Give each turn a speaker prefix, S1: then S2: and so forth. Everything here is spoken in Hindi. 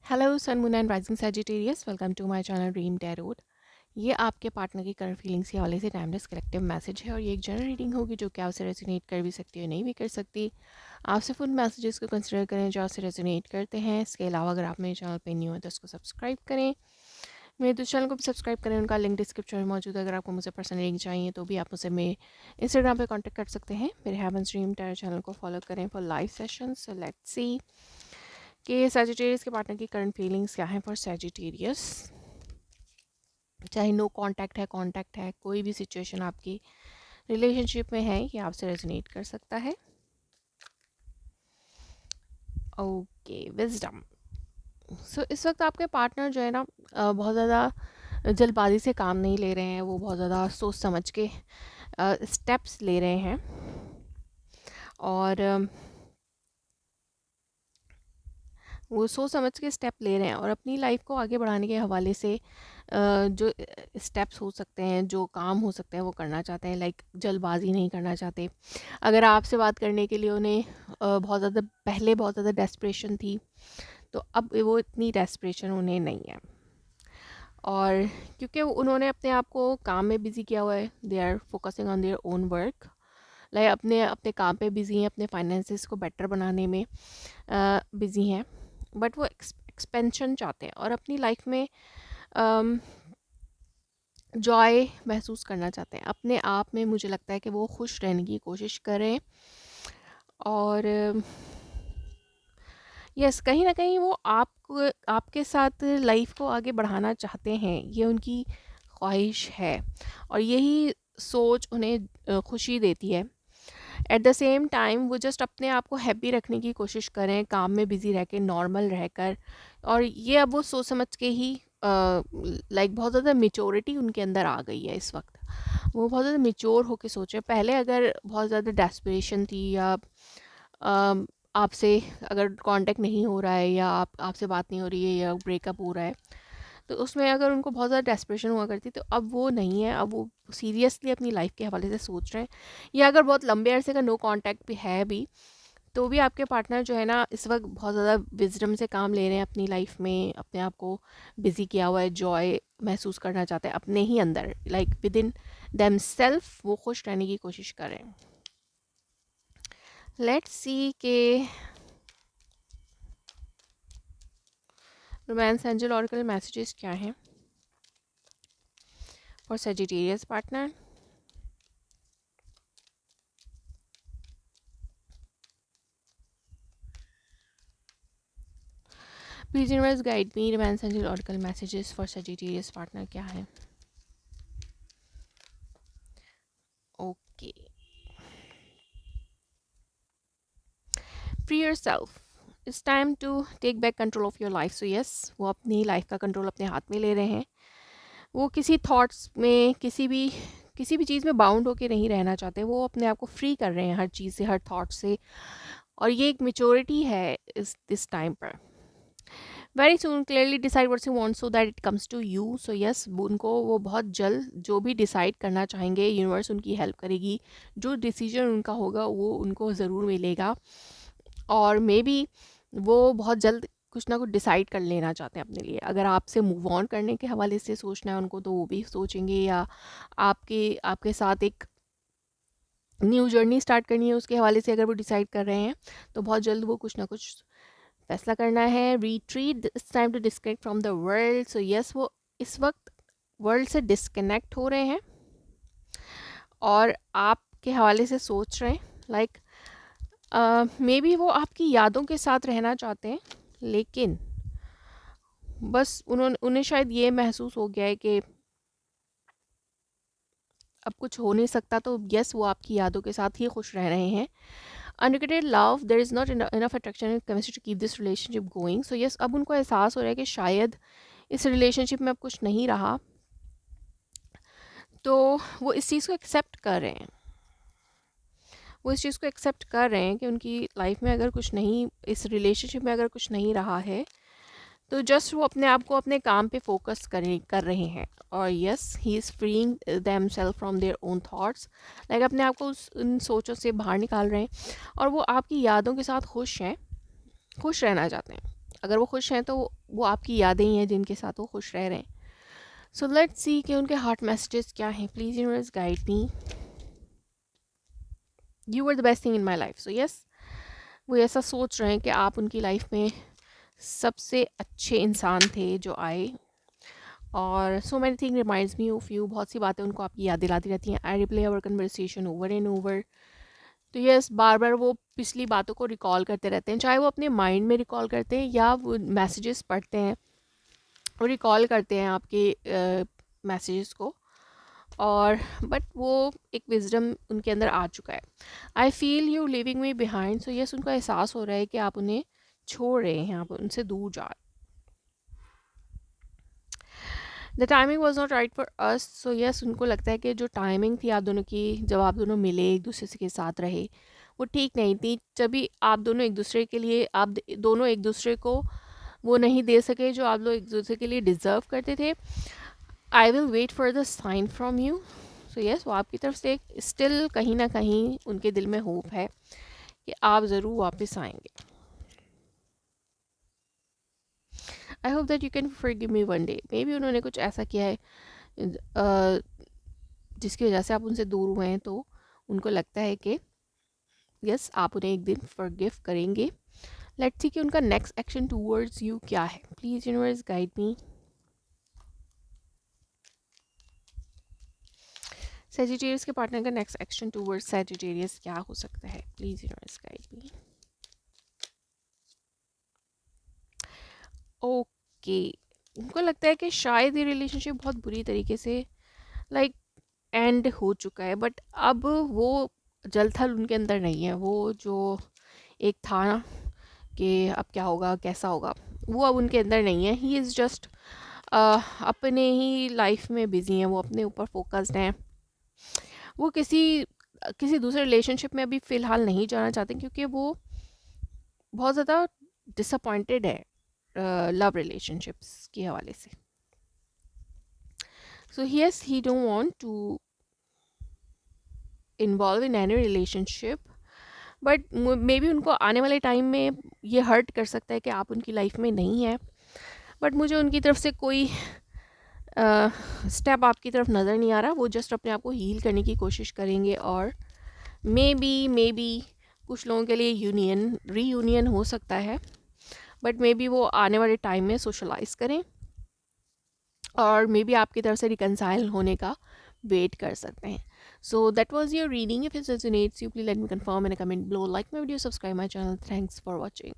S1: Hello sun moon and rising Sagittarius, welcome to my channel dream tarot. ये आपके पार्टनर की करंट फीलिंग्स के हवाले से टाइमलेस कलेक्टिव मैसेज है और ये एक जनरल रीडिंग होगी जो कि आपसे रेजोनेट कर भी सकती है, नहीं भी कर सकती। आप सिर्फ उन मैसेजेस को कंसिडर करें जो आपसे रेजोनेट करते हैं। इसके अलावा अगर आप मेरे चैनल पे न्यू है तो उसको सब्सक्राइब करें, मेरे दूसरे चैनल को भी सब्सक्राइब करें। उनका लिंक डिस्क्रिप्शन में मौजूद है। अगर आपको मुझसे पर्सनल रीडिंग चाहिए तो भी आप मुझसे मेरे इंस्टाग्राम पे कांटेक्ट कर सकते हैं। मेरे हेवंस ड्रीम टैरो चैनल को फॉलो करें for live session. So let's see कि सैजिटेरियस के पार्टनर की करंट फीलिंग्स क्या हैं फॉर सैजिटेरियस। चाहे नो कांटेक्ट है, कांटेक्ट है, कोई भी सिचुएशन आपकी रिलेशनशिप में है, ये आपसे रेजोनेट कर सकता है। Okay, wisdom. सो इस वक्त आपके पार्टनर जो है ना, बहुत ज़्यादा जल्दबाजी से काम नहीं ले रहे हैं। वो बहुत ज़्यादा सोच समझ के स्टेप्स ले रहे हैं और वो सोच समझ के स्टेप ले रहे हैं और अपनी लाइफ को आगे बढ़ाने के हवाले से जो स्टेप्स हो सकते हैं, जो काम हो सकते हैं, वो करना चाहते हैं। लाइक जल्दबाजी नहीं करना चाहते। अगर आपसे बात करने के लिए उन्हें बहुत ज़्यादा पहले बहुत ज़्यादा डेस्परेशन थी, तो अब वो इतनी डेस्परेशन उन्हें नहीं है। और क्योंकि उन्होंने अपने आप को काम में बिज़ी किया हुआ है, they are focusing on their own work. Like अपने अपने काम पे बिज़ी हैं, अपने फाइनेंसिस को बेटर बनाने में बिज़ी हैं। बट वो एक्सपेंशन चाहते हैं और अपनी लाइफ में जॉय महसूस करना चाहते हैं अपने आप में। मुझे लगता है कि वो खुश रहने की कोशिश करें और यस, कहीं ना कहीं वो आपके साथ लाइफ को आगे बढ़ाना चाहते हैं। ये उनकी ख्वाहिश है और यही सोच उन्हें खुशी देती है। एट द सेम टाइम वो जस्ट अपने आप को हैप्पी रखने की कोशिश करें, काम में बिज़ी रह के, नॉर्मल रहकर। और ये अब वो सोच समझ के ही लाइक बहुत ज़्यादा मेच्योरिटी उनके अंदर आ गई है इस वक्त। वो बहुत ज़्यादा मेच्योर होके सोचे। पहले अगर बहुत ज़्यादा डेस्परेशन थी या आपसे अगर कांटेक्ट नहीं हो रहा है या आपसे बात नहीं हो रही है या ब्रेकअप हो रहा है, तो उसमें अगर उनको बहुत ज़्यादा डेस्परेशन हुआ करती, तो अब वो नहीं है। अब वो सीरियसली अपनी लाइफ के हवाले से सोच रहे हैं। या अगर बहुत लंबे अरसे का नो कांटेक्ट भी है भी, तो भी आपके पार्टनर जो है ना, इस वक्त बहुत ज़्यादा विजडम से काम ले रहे हैं अपनी लाइफ में। अपने आप को बिज़ी किया हुआ है, जॉय महसूस करना चाहते हैं अपने ही अंदर, like with in them self वो खुश रहने की कोशिश करें। लेट्स सी के रोमांस एंजल ऑरेकल मैसेजेस क्या हैं for Sagittarius partner. Please universe guide me, romance angel oracle messages for Sagittarius partner क्या है। Okay, free yourself, it's time to take back control of your life. So yes, वो अपनी लाइफ का कंट्रोल अपने हाथ में ले रहे हैं। वो किसी थॉट्स में, किसी भी चीज़ में बाउंड होके नहीं रहना चाहते। वो अपने आप को फ्री कर रहे हैं हर चीज़ से, हर थॉट से। और ये एक मेच्योरिटी है इस टाइम पर। Very soon clearly decide what you want so that it comes to you. So yes, उनको वो बहुत जल्द जो भी डिसाइड करना चाहेंगे, यूनिवर्स उनकी हेल्प करेगी। जो डिसीजन उनका होगा वो उनको ज़रूर मिलेगा। और मे बी वो बहुत जल्द कुछ ना कुछ डिसाइड कर लेना चाहते हैं अपने लिए। अगर आपसे मूव ऑन करने के हवाले से सोचना है उनको, तो वो भी सोचेंगे। या आपके साथ एक न्यू जर्नी स्टार्ट करनी है, उसके हवाले से अगर वो डिसाइड कर रहे हैं, तो बहुत जल्द वो कुछ ना कुछ फैसला करना है। Retreat, it's time to disconnect from the world. So yes, वो इस वक्त वर्ल्ड से डिस्कनेक्ट हो रहे हैं और आपके हवाले से सोच रहे हैं। लाइक मे बी वो आपकी यादों के साथ रहना चाहते हैं, लेकिन बस उन्हें शायद ये महसूस हो गया है कि अब कुछ हो नहीं सकता। तो यस, वो आपकी यादों के साथ ही खुश रह रहे हैं। Unrequited love, there is not enough attraction and chemistry to keep this relationship going. So yes, अब उनको एहसास हो रहा है कि शायद इस रिलेशनशिप में अब कुछ नहीं रहा। तो वो इस चीज़ को एक्सेप्ट कर रहे हैं। वो इस चीज़ को एक्सेप्ट कर रहे हैं कि उनकी लाइफ में अगर कुछ नहीं, इस रिलेशनशिप में अगर कुछ नहीं रहा है, तो जस्ट वो अपने आप को अपने काम पे फोकस कर रहे हैं। और yes, he is freeing them self from their own thoughts. Like अपने आप को उन सोचों से बाहर निकाल रहे हैं और वो आपकी यादों के साथ खुश हैं, खुश रहना चाहते हैं। अगर वो खुश हैं तो वो आपकी यादें ही हैं जिनके साथ वो खुश रह रहे हैं. सो लेट्स सी कि उनके हार्ट मैसेजेस क्या हैं. Please universe guide me. You are the best thing in my life. So yes, वो ऐसा सोच रहे हैं कि आप उनकी लाइफ में सबसे अच्छे इंसान थे जो आए. और so many thing reminds me of you. बहुत सी बातें उनको आपकी याद दिलाती रहती हैं. I replay our conversation over and over. तो यस, बार बार वो पिछली बातों को रिकॉल करते रहते हैं, चाहे वो अपने माइंड में रिकॉल करते हैं या वो मैसेजेस पढ़ते हैं और रिकॉल करते हैं आपके मैसेजेस को. और बट वो एक विजडम उनके अंदर आ चुका है. I feel you living me behind. So yes, उनको एहसास हो रहा है कि आप उन्हें छोड़ रहे हैं, आप उनसे दूर जा रहे. The timing was not right for us. So yes, उनको लगता है कि जो टाइमिंग थी आप दोनों की, जब आप दोनों मिले एक दूसरे के साथ रहे, वो ठीक नहीं थी. जब भी आप दोनों एक दूसरे के लिए, दोनों एक दूसरे को वो नहीं दे सके जो आप लोग एक दूसरे के लिए डिज़र्व करते थे. I will wait for the sign from you. So yes, वो आपकी तरफ से स्टिल कहीं ना कहीं उनके दिल में होप है कि आप ज़रूर वापस आएंगे. I hope that you can forgive me one day. May be उन्होंने कुछ ऐसा किया है जिसकी वजह से आप उनसे दूर हुए हैं, तो उनको लगता है कि यस आप उन्हें एक दिन फॉरगिव करेंगे. लेट्स सी कि उनका नेक्स्ट एक्शन टूवर्ड्स यू क्या है. Please universe guide me. Sagittarius के पार्टनर का नेक्स्ट एक्शन टूवर्ड्स सेजिटेरियस क्या हो सकता है. Please universe guide me. Okay, उनको लगता है कि शायद ये रिलेशनशिप बहुत बुरी तरीके से लाइक एंड हो चुका है, बट अब वो जल थल उनके अंदर नहीं है. वो जो एक था ना कि अब क्या होगा कैसा होगा, वो अब उनके अंदर नहीं है. ही इज़ जस्ट अपने ही लाइफ में बिजी हैं, वो अपने ऊपर फोकस्ड हैं. वो किसी किसी दूसरे रिलेशनशिप में अभी फ़िलहाल नहीं जाना चाहते क्योंकि वो बहुत ज़्यादा डिसअपॉइंटेड है लव रिलेशनशिप्स के हवाले से. So yes, he don't want to involve in any relationship, but maybe उनको आने वाले टाइम में ये हर्ट कर सकता है कि आप उनकी लाइफ में नहीं है. बट मुझे उनकी तरफ से कोई स्टेप आपकी तरफ नज़र नहीं आ रहा. वो जस्ट अपने आप को हील करने की कोशिश करेंगे और मे बी कुछ लोगों के लिए रीयूनियन हो सकता है, बट मे बी वो आने वाले टाइम में सोशलाइज करें और मे बी आपकी तरफ से रिकनसाइल होने का वेट कर सकते हैं. So that was your reading. If it resonates you please let me confirm in a comment below. Like my video, subscribe my channel. Thanks for watching.